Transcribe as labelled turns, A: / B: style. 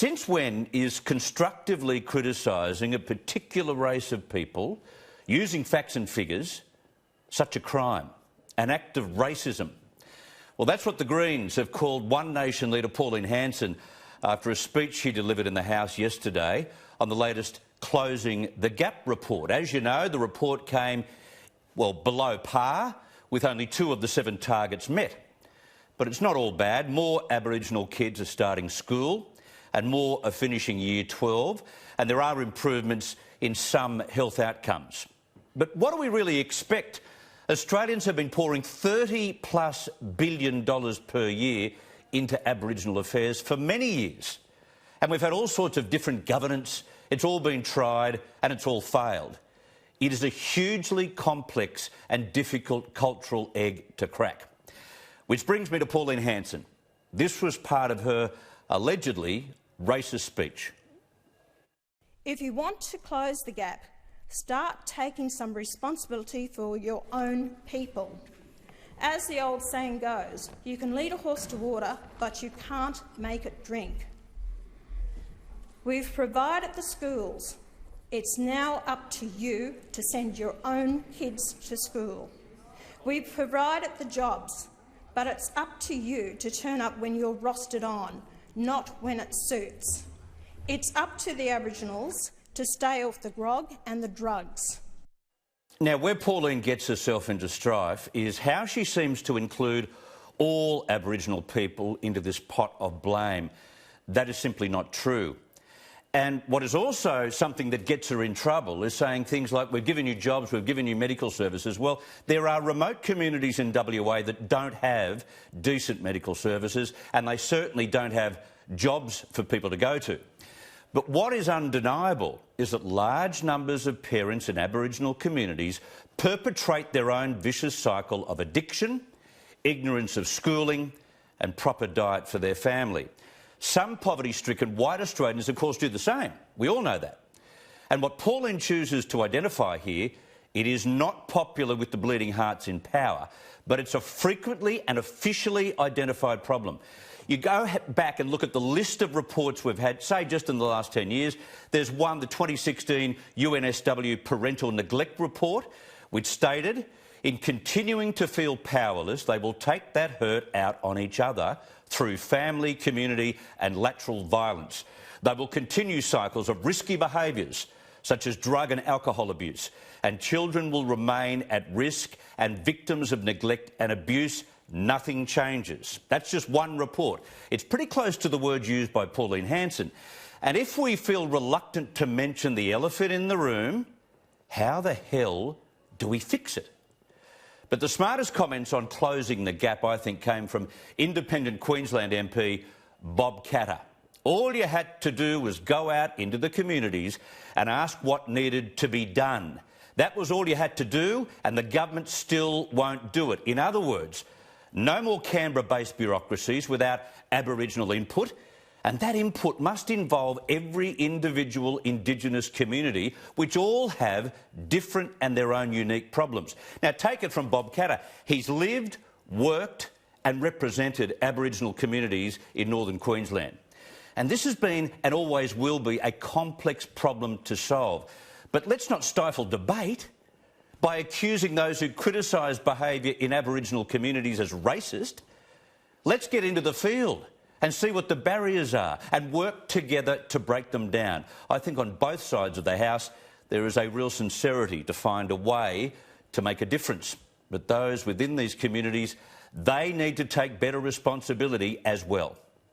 A: Since when is constructively criticising a particular race of people, using facts and figures, such a crime, an act of racism? Well, that's what the Greens have called One Nation leader Pauline Hanson after a speech she delivered in the House yesterday on the latest Closing the Gap report. As you know, the report came, well, below par, with only 2 of the 7 targets met. But it's not all bad. More Aboriginal kids are starting school and more are finishing Year 12, and there are improvements in some health outcomes. But what do we really expect? Australians have been pouring $30+ billion per year into Aboriginal affairs for many years. And we've had all sorts of different governance. It's all been tried and it's all failed. It is a hugely complex and difficult cultural egg to crack. Which brings me to Pauline Hanson. This was part of her allegedly racist speech.
B: If you want to close the gap, start taking some responsibility for your own people. As the old saying goes, you can lead a horse to water, but you can't make it drink. We've provided the schools. It's now up to you to send your own kids to school. We've provided the jobs, but it's up to you to turn up when you're rostered on, not when it suits. It's up to the Aboriginals to stay off the grog and the drugs.
A: Now, where Pauline gets herself into strife is how she seems to include all Aboriginal people into this pot of blame. That is simply not true. And what is also something that gets her in trouble is saying things like, we've given you jobs, we've given you medical services. Well, there are remote communities in WA that don't have decent medical services, and they certainly don't have jobs for people to go to. But what is undeniable is that large numbers of parents in Aboriginal communities perpetrate their own vicious cycle of addiction, ignorance of schooling and proper diet for their family. Some poverty-stricken white Australians, of course, do the same. We all know that. And what Pauline chooses to identify here, it is not popular with the bleeding hearts in power, but it's a frequently and officially identified problem. You go back and look at the list of reports we've had, say just in the last 10 years. There's one, the 2016 UNSW Parental Neglect Report, which stated, in continuing to feel powerless, they will take that hurt out on each other through family, community and lateral violence. They will continue cycles of risky behaviours, such as drug and alcohol abuse, and children will remain at risk and victims of neglect and abuse. Nothing changes. That's just one report. It's pretty close to the words used by Pauline Hanson. And if we feel reluctant to mention the elephant in the room, how the hell do we fix it? But the smartest comments on closing the gap, I think, came from independent Queensland MP Bob Katter. All you had to do was go out into the communities and ask what needed to be done. That was all you had to do, and the government still won't do it. In other words, no more Canberra-based bureaucracies without Aboriginal input, and that input must involve every individual Indigenous community, which all have different and their own unique problems. Now, take it from Bob Katter. He's lived, worked and represented Aboriginal communities in northern Queensland. And this has been, and always will be, a complex problem to solve. But let's not stifle debate by accusing those who criticise behaviour in Aboriginal communities as racist. Let's get into the field and see what the barriers are and work together to break them down. I think on both sides of the House there is a real sincerity to find a way to make a difference. But those within these communities, they need to take better responsibility as well.